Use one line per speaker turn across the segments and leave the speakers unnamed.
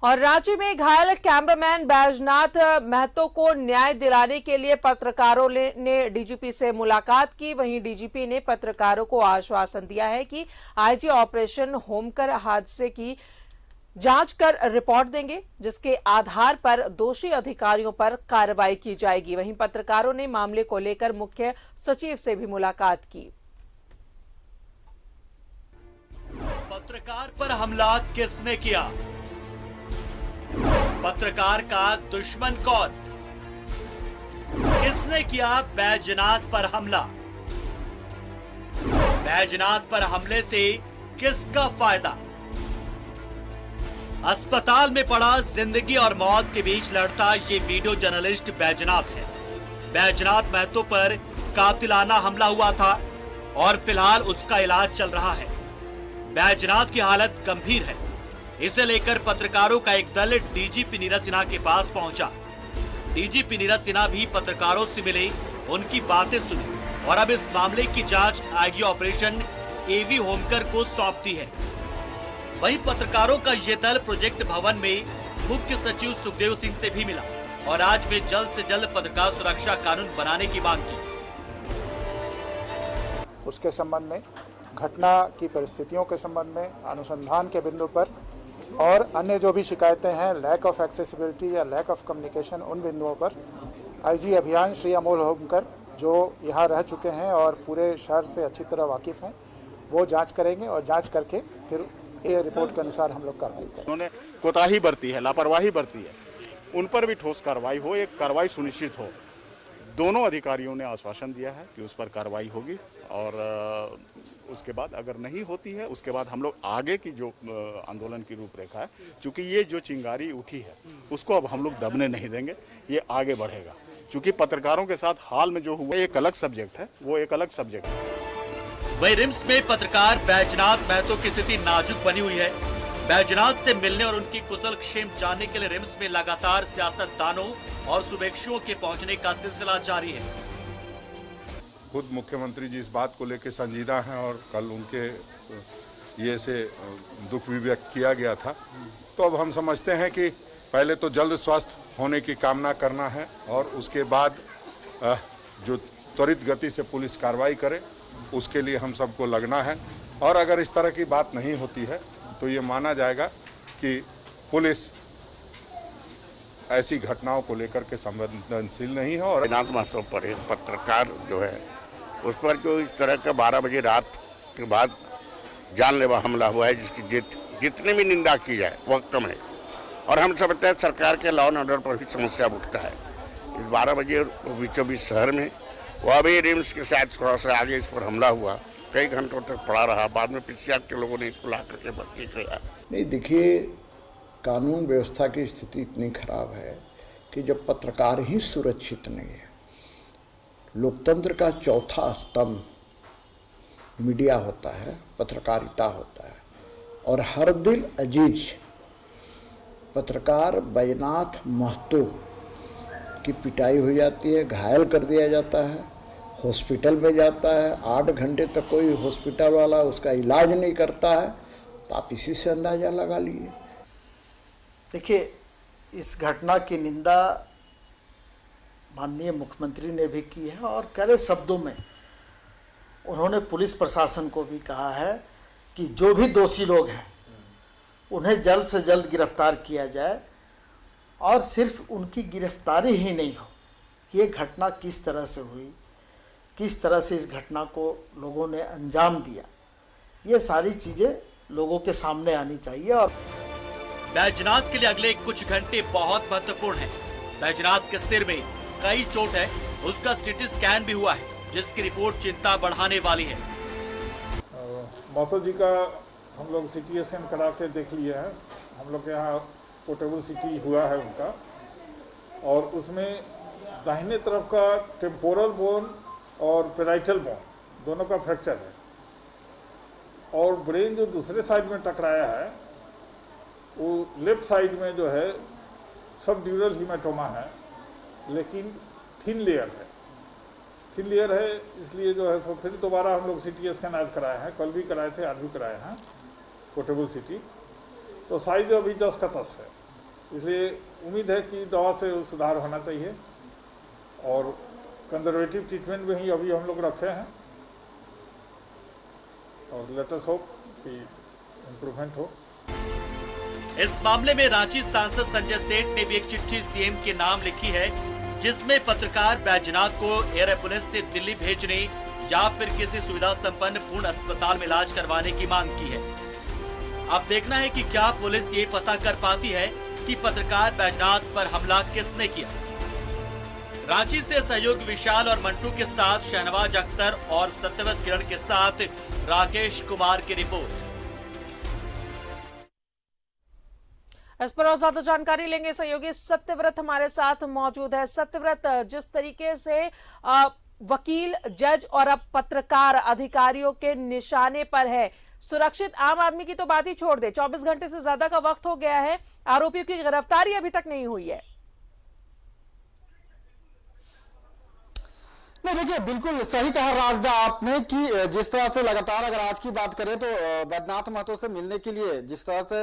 और रांची में घायल कैमरामैन बैजनाथ महतो को न्याय दिलाने के लिए पत्रकारों ने डीजीपी से मुलाकात की। वहीं डीजीपी ने पत्रकारों को आश्वासन दिया है कि आईजी ऑपरेशन होमकर हादसे की जांच कर रिपोर्ट देंगे, जिसके आधार पर दोषी अधिकारियों पर कार्रवाई की जाएगी। वहीं पत्रकारों ने मामले को लेकर मुख्य सचिव से भी मुलाकात की।
पत्रकार पर हमला किसने किया? पत्रकार का दुश्मन कौन? किसने किया बैजनाथ पर हमला? बैजनाथ पर हमले से किसका फायदा? अस्पताल में पड़ा जिंदगी और मौत के बीच लड़ता ये वीडियो जर्नलिस्ट बैजनाथ है। बैजनाथ महतो पर कातिलाना हमला हुआ था और फिलहाल उसका इलाज चल रहा है। बैजनाथ की हालत गंभीर है। इसे लेकर पत्रकारों का एक दल डीजीपी नीरज सिन्हा के पास पहुंचा। डीजीपी नीरज सिन्हा भी पत्रकारों से मिले, उनकी बातें सुनी और अब इस मामले की जांच आईजी ऑपरेशन एवी होमकर को सौंपती है। वहीं पत्रकारों का ये दल प्रोजेक्ट भवन में मुख्य सचिव सुखदेव सिंह से भी मिला और आज में जल्द से जल्द पत्रकार सुरक्षा कानून बनाने की मांग की।
उसके संबंध में, घटना की परिस्थितियों के संबंध में, अनुसंधान के बिंदु पर और अन्य जो भी शिकायतें हैं, लैक ऑफ एक्सेसिबिलिटी या लैक ऑफ कम्युनिकेशन, उन बिंदुओं पर आईजी अभियान श्री अमोल होमकर जो यहाँ रह चुके हैं और पूरे शहर से अच्छी तरह वाकिफ़ हैं, वो जांच करेंगे और जांच करके फिर ये रिपोर्ट के अनुसार हम लोग कार्रवाई करेंगे।
उन्होंने कोताही बरती है, लापरवाही बरती है, उन पर भी ठोस कार्रवाई हो, एक कार्रवाई सुनिश्चित हो। दोनों अधिकारियों ने आश्वासन दिया है कि उस पर कार्रवाई होगी और उसके बाद अगर नहीं होती है, उसके बाद हम लोग आगे की जो आंदोलन की रूपरेखा है, चूंकि ये जो चिंगारी उठी है उसको अब हम लोग दबने नहीं देंगे, ये आगे बढ़ेगा। चूंकि पत्रकारों के साथ हाल में जो हुआ एक अलग सब्जेक्ट है, वो एक अलग सब्जेक्ट है।
वही रिम्स में पत्रकार बैजनाथ महतो की स्थिति नाजुक बनी हुई है। बैजनाथ से मिलने और उनकी कुशल क्षेम जानने के लिए रिम्स में लगातार सियासतदानों और शुभेच्छुओं के पहुंचने का सिलसिला जारी है।
खुद मुख्यमंत्री जी इस बात को लेकर संजीदा हैं और कल उनके ये से दुख भी व्यक्त किया गया था। तो अब हम समझते हैं कि पहले तो जल्द स्वस्थ होने की कामना करना है और उसके बाद जो त्वरित गति से पुलिस कार्रवाई करे, उसके लिए हम सबको लगना है। और अगर इस तरह की बात नहीं होती है तो ये माना जाएगा कि पुलिस ऐसी घटनाओं को लेकर के संवेदनशील नहीं है। और
बैजनाथ महतो पर एक पत्रकार जो है उस पर जो इस तरह का 12 बजे रात के बाद जानलेवा हमला हुआ है, जिसकी जितनी भी निंदा की जाए वह कम है। और हम समझते हैं सरकार के लॉ एंड ऑर्डर पर भी समस्या उठता है। इस 12 बजे बीचों बीच शहर में, वह भी रिम्स के साथ थोड़ा सा आगे इस पर हमला हुआ, कई घंटों तक पड़ा रहा। बाद में पीसीआर के लोगों ने इसको ला करके भर्ती किया।
नहीं, देखिए, कानून व्यवस्था की स्थिति इतनी खराब है कि जब पत्रकार ही सुरक्षित नहीं है, लोकतंत्र का चौथा स्तंभ मीडिया होता है, पत्रकारिता होता है, और हर दिल अजीज पत्रकार बैजनाथ महतो की पिटाई हो जाती है, घायल कर दिया जाता है, हॉस्पिटल में जाता है, 8 घंटे तक कोई हॉस्पिटल वाला उसका इलाज नहीं करता है, तो आप इसी से अंदाज़ा लगा लीजिए।
देखिए, इस घटना की निंदा माननीय मुख्यमंत्री ने भी की है और कड़े शब्दों में उन्होंने पुलिस प्रशासन को भी कहा है कि जो भी दोषी लोग हैं उन्हें जल्द से जल्द गिरफ्तार किया जाए। और सिर्फ उनकी गिरफ्तारी ही नहीं हो, ये घटना किस तरह से हुई, किस तरह से इस घटना को लोगों ने अंजाम दिया, ये सारी चीज़ें लोगों के सामने आनी चाहिए। और
बैजनाथ के लिए अगले कुछ घंटे बहुत महत्वपूर्ण है। बैजनाथ के सिर में कई चोट है, उसका सीटी स्कैन भी हुआ है, जिसकी रिपोर्ट चिंता बढ़ाने वाली है।
महतो जी का हम लोग सीटी स्कैन करा के देख लिए हैं। हम लोग के यहाँ पोर्टेबल सीटी हुआ है उनका, और उसमें दाहिने तरफ का टेम्पोरल बोन और पेराइटल बोन दोनों का फ्रैक्चर है, और ब्रेन जो दूसरे साइड में टकराया है वो लेफ्ट साइड में जो है सब ड्यूरल हीमाटोमा है, लेकिन थिन लेयर है, इसलिए जो है सो फिर दोबारा हम लोग सीटी स्कैन आज कराए हैं, कल भी कराए थे, आज भी कराए हैं पोर्टेबल सीटी। तो साइज अभी 10 का 10 है। इसलिए उम्मीद है कि दवा से सुधार होना चाहिए और कंजर्वेटिव ट्रीटमेंट में ही अभी हम लोग रखे हैं और लेट अस होप कि इम्प्रूवमेंट हो।
इस मामले में रांची सांसद संजय सेठ ने भी एक चिट्ठी सीएम के नाम लिखी है, जिसमें पत्रकार बैजनाथ को एयर एम्बुलेंस से दिल्ली भेजने या फिर किसी सुविधा संपन्न पूर्ण अस्पताल में इलाज करवाने की मांग की है। अब देखना है कि क्या पुलिस ये पता कर पाती है कि पत्रकार बैजनाथ पर हमला किसने किया। रांची से सहयोगी विशाल और मंटू के साथ शहनवाज अख्तर और सत्यव्रत किरण के साथ राकेश कुमार की रिपोर्ट।
इस पर और ज्यादा जानकारी लेंगे, सहयोगी सत्यव्रत हमारे साथ मौजूद है। सत्यव्रत, जिस तरीके से वकील, जज और अब पत्रकार अधिकारियों के निशाने पर है, सुरक्षित आम आदमी की तो बात ही छोड़ दे, 24 घंटे से ज्यादा का वक्त हो गया है, आरोपियों की गिरफ्तारी अभी तक नहीं हुई है।
नहीं, देखिए बिल्कुल सही कहा राजदा आपने कि जिस तरह से लगातार अगर आज की बात करें तो बैद्यनाथ महतो से मिलने के लिए जिस तरह से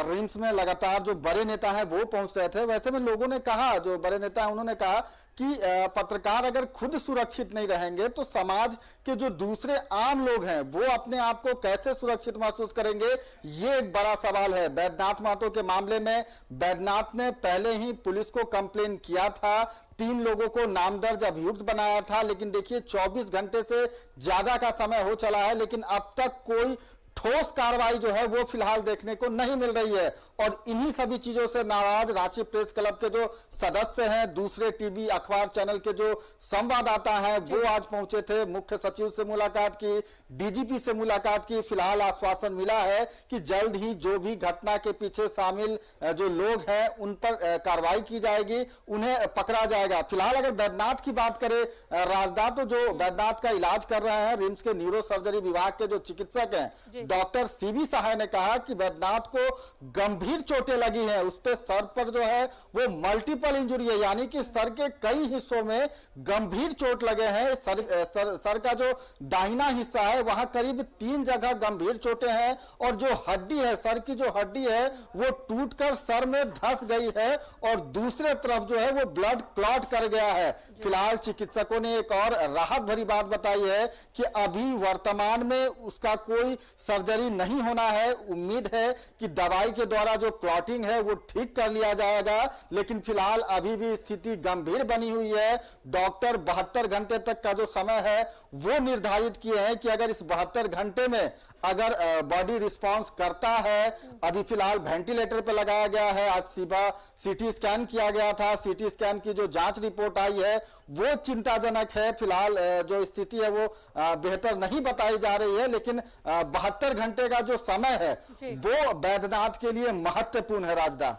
रिम्स में लगातार जो बड़े नेता हैं वो पहुंच रहे थे, वैसे में लोगों ने कहा, जो बड़े नेता हैं उन्होंने कहा कि पत्रकार अगर खुद सुरक्षित नहीं रहेंगे तो समाज के जो दूसरे आम लोग हैं वो अपने आप को कैसे सुरक्षित महसूस करेंगे, ये एक बड़ा सवाल है। बैद्यनाथ महतो के मामले में बैद्यनाथ ने पहले ही पुलिस को कंप्लेन किया था, 3 लोगों को नामदर्ज अभियुक्त बनाया था, लेकिन देखिए 24 घंटे से ज्यादा का समय हो चला है, लेकिन अब तक कोई ठोस कार्रवाई जो है वो फिलहाल देखने को नहीं मिल रही है। और इन्हीं सभी चीजों से नाराज रांची प्रेस क्लब के जो सदस्य हैं, दूसरे टीवी अखबार चैनल के जो संवाददाता हैं, वो आज पहुंचे थे, मुख्य सचिव से मुलाकात की, डीजीपी से मुलाकात की। फिलहाल आश्वासन मिला है कि जल्द ही जो भी घटना के पीछे शामिल जो लोग हैं उन पर कार्रवाई की जाएगी, उन्हें पकड़ा जाएगा। फिलहाल अगर बैद्यनाथ की बात करें राजदा, तो जो बैद्यनाथ का इलाज कर रहे हैं रिम्स के न्यूरो सर्जरी विभाग के जो चिकित्सक हैं डॉक्टर सीबी सहाय ने कहा कि बैद्यनाथ को गंभीर चोटें लगी हैं, उस पे सर पर जो है वो मल्टीपल इंजरी है, यानी कि सर के कई हिस्सों में गंभीर चोट लगे हैं। सर का जो दाहिना हिस्सा है वहां करीब 3 जगह गंभीर चोटें हैं और जो हड्डी है, सर की जो हड्डी है वो टूटकर सर में धंस गई है और दूसरे तरफ जो है वो ब्लड क्लॉट कर गया है। फिलहाल चिकित्सकों ने एक और राहत भरी बात बताई है कि अभी वर्तमान में उसका कोई सर्जरी नहीं होना है, उम्मीद है कि दवाई के द्वारा जो क्लॉटिंग है वो ठीक कर लिया जाएगा, लेकिन फिलहाल अभी भी स्थिति गंभीर बनी हुई है। डॉक्टर 72 घंटे तक का जो समय है वो निर्धारित किए हैं कि अगर इस 72 घंटे में अगर बॉडी रिस्पांस करता है, अभी फिलहाल वेंटिलेटर पर लगाया गया है, आज सुबह सीटी स्कैन किया गया था, सीटी स्कैन की जो जांच रिपोर्ट आई है वो चिंताजनक है। फिलहाल जो स्थिति है वो बेहतर नहीं बताई जा रही है, लेकिन 72 घंटे का जो समय है वो बैद्यनाथ के लिए महत्वपूर्ण है। राजदा,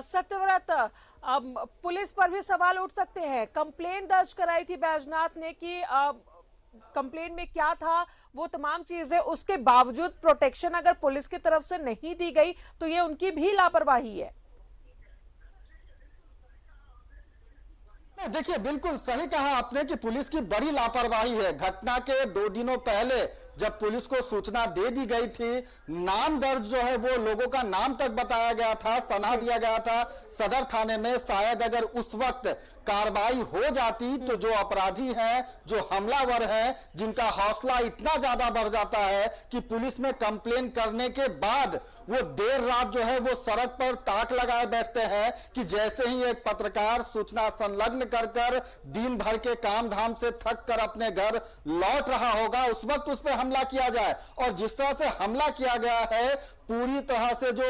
सत्यव्रत, पुलिस पर भी सवाल उठ सकते हैं। कंप्लेन दर्ज कराई थी बैजनाथ ने कि कंप्लेन में क्या था वो तमाम चीजें, उसके बावजूद प्रोटेक्शन अगर पुलिस की तरफ से नहीं दी गई तो ये उनकी भी लापरवाही है।
देखिए बिल्कुल सही कहा आपने कि पुलिस की बड़ी लापरवाही है। घटना के 2 दिनों पहले जब पुलिस को सूचना दे दी गई थी, नाम दर्ज जो है वो लोगों का नाम तक बताया गया था, सना दिया गया था सदर थाने में। शायद अगर उस वक्त कार्रवाई हो जाती तो जो अपराधी हैं, जो हमलावर हैं, जिनका हौसला इतना ज्यादा बढ़ जाता है कि पुलिस में कंप्लेन करने के बाद वो देर रात जो है वो सड़क पर ताक लगाए बैठते हैं कि जैसे ही एक पत्रकार सूचना संलग्न कर दिन भर के काम धाम से थक कर अपने घर लौट रहा होगा, उस वक्त उस पर हमला किया जाए। और जिस तरह से हमला किया गया है, पूरी तरह से जो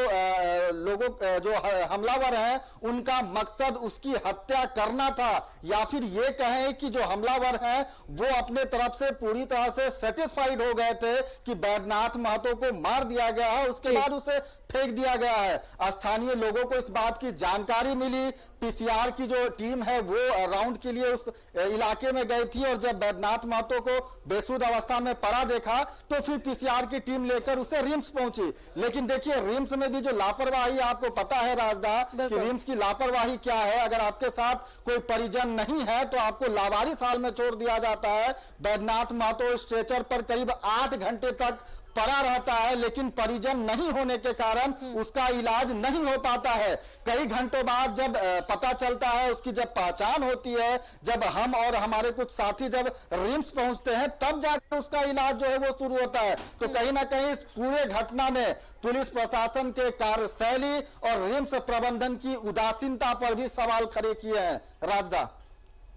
लोगों जो हमलावर हैं उनका मकसद उसकी हत्या करना था, या फिर ये कहें कि जो हमलावर हैं वो अपने तरफ से पूरी तरह से सेटिस्फाइड हो गए थे कि बैद्यनाथ महतो को मार दिया गया है, उसके बाद उसे फेंक दिया गया है। स्थानीय लोगों को इस बात की जानकारी मिली, पीसीआर की जो टीम है वो राउंड के लिए उस इलाके में गई थी और जब बैद्यनाथ महतो को बेसुध अवस्था में पड़ा देखा तो फिर पीसीआर की टीम लेकर उसे रिम्स पहुंची। लेकिन देखिए रिम्स में भी जो लापरवाही, आपको पता है राजदा कि रिम्स की लापरवाही क्या है। अगर आपके साथ कोई परिजन नहीं है तो आपको लावारिस हाल में छोड़ दिया जाता है। बैद्यनाथ महतो स्ट्रेचर पर करीब 8 घंटे तक पड़ा रहता है, लेकिन परिजन नहीं होने के कारण उसका इलाज नहीं हो पाता है। कई घंटों बाद जब पता चलता है, उसकी जब पहचान होती है, जब हम और हमारे कुछ साथी जब रिम्स पहुंचते हैं, तब जाकर उसका इलाज जो है वो शुरू होता है। तो कहीं ना कहीं इस पूरे घटना ने पुलिस प्रशासन के कार्यशैली और रिम्स प्रबंधन की उदासीनता पर भी सवाल खड़े किए हैं। राजदा,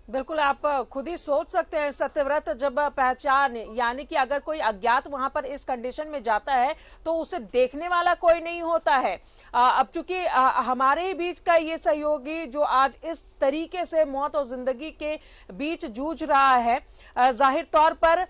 बिल्कुल, आप खुद ही सोच सकते हैं सत्यव्रत, जब पहचान यानी कि अगर कोई अज्ञात वहां पर इस कंडीशन में जाता है तो उसे देखने वाला कोई नहीं होता है। अब चूंकि हमारे ही बीच का ये सहयोगी जो आज इस तरीके से मौत और जिंदगी के बीच जूझ रहा है, जाहिर तौर पर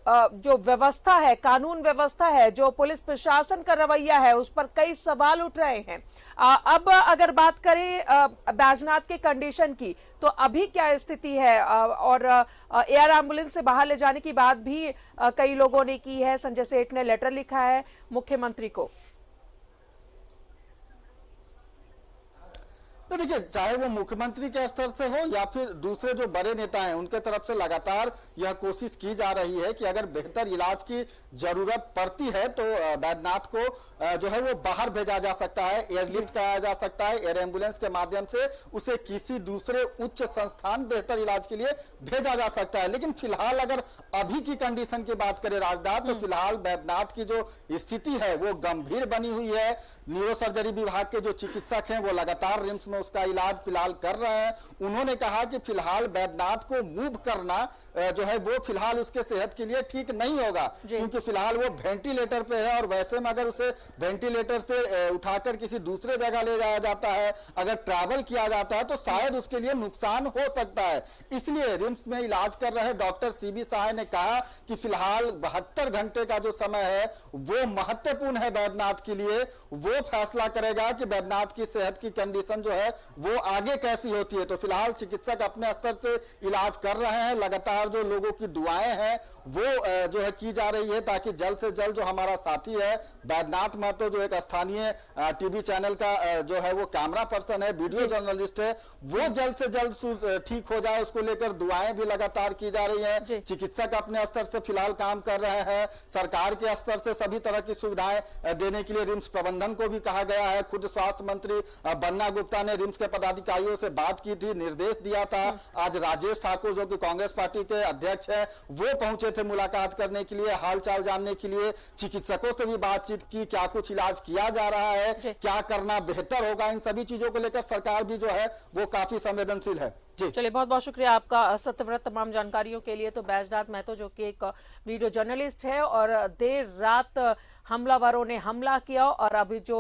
जो व्यवस्था है, कानून व्यवस्था है, जो पुलिस प्रशासन का रवैया है, उस पर कई सवाल उठ रहे हैं। अब अगर बात करें बैजनाथ के कंडीशन की, तो अभी क्या स्थिति है? और एयर एम्बुलेंस से बाहर ले जाने की बात भी कई लोगों ने की है। संजय सेठ ने लेटर लिखा है मुख्यमंत्री को।
तो देखिए, चाहे वो मुख्यमंत्री के स्तर से हो या फिर दूसरे जो बड़े नेता हैं, उनके तरफ से लगातार यह कोशिश की जा रही है कि अगर बेहतर इलाज की जरूरत पड़ती है तो बैजनाथ को जो है वो बाहर भेजा जा सकता है, एयरलिफ्ट कराया जा सकता है, एयर एम्बुलेंस के माध्यम से उसे किसी दूसरे उच्च संस्थान बेहतर इलाज के लिए भेजा जा सकता है। लेकिन फिलहाल अगर अभी की कंडीशन की बात करें राजदार, तो फिलहाल बैजनाथ की जो स्थिति है वो गंभीर बनी हुई है। न्यूरो सर्जरी विभाग के जो चिकित्सक हैं वो लगातार रिम्स में उसका इलाज फिलहाल कर रहे हैं। उन्होंने कहा कि फिलहाल बैजनाथ को मूव करना जो है वो फिलहाल उसके सेहत के लिए ठीक नहीं होगा, क्योंकि फिलहाल वो वेंटिलेटर पे है, और वैसे में अगर उसे वेंटिलेटर से उठाकर किसी दूसरे जगह ले जाया जाता है, अगर ट्रैवल किया जाता है, तो शायद उसके लिए नुकसान हो सकता है। इसलिए रिम्स में इलाज कर रहे डॉक्टर सीबी सहाय ने कहा कि फिलहाल 72 घंटे का जो समय है वो महत्वपूर्ण है बैजनाथ के लिए। वो फैसला करेगा कि बैजनाथ की सेहत की कंडीशन जो है वो आगे कैसी होती है। तो फिलहाल चिकित्सक अपने स्तर से इलाज कर रहे हैं। लगातार जो लोगों की दुआएं हैं वो जो है की जा रही है, ताकि जल्द से जल्द जो हमारा साथी है बैजनाथ महतो, जो एक स्थानीय टीवी चैनल का जो है वो कैमरा पर्सन है, वीडियो जर्नलिस्ट है, वो जल्द से जल्द ठीक हो जाए, उसको लेकर दुआएं भी लगातार की जा रही है। चिकित्सक अपने स्तर से फिलहाल काम कर रहे हैं। सरकार के स्तर से सभी तरह की सुविधाएं देने के लिए रिम्स प्रबंधन को भी कहा गया है। खुद स्वास्थ्य मंत्री बन्ना गुप्ता ने रिम्स के पदाधिकारियों से बात की थी, निर्देश दिया था। आज राजेश ठाकुर जो कि कांग्रेस पार्टी के अध्यक्ष हैं, वो पहुंचे थे मुलाकात करने के लिए, हालचाल जानने के लिए। चिकित्सकों से भी बातचीत की, क्या कुछ इलाज किया जा रहा है, क्या करना बेहतर होगा, इन सभी चीजों को लेकर सरकार भी जो है वो काफी संवेदनशील है।
चलिए, बहुत बहुत शुक्रिया आपका सत्यव्रत तमाम जानकारियों के लिए। तो बैजनाथ महतो जो कि एक वीडियो जर्नलिस्ट है, और देर रात हमलावरों ने हमला किया, और अभी जो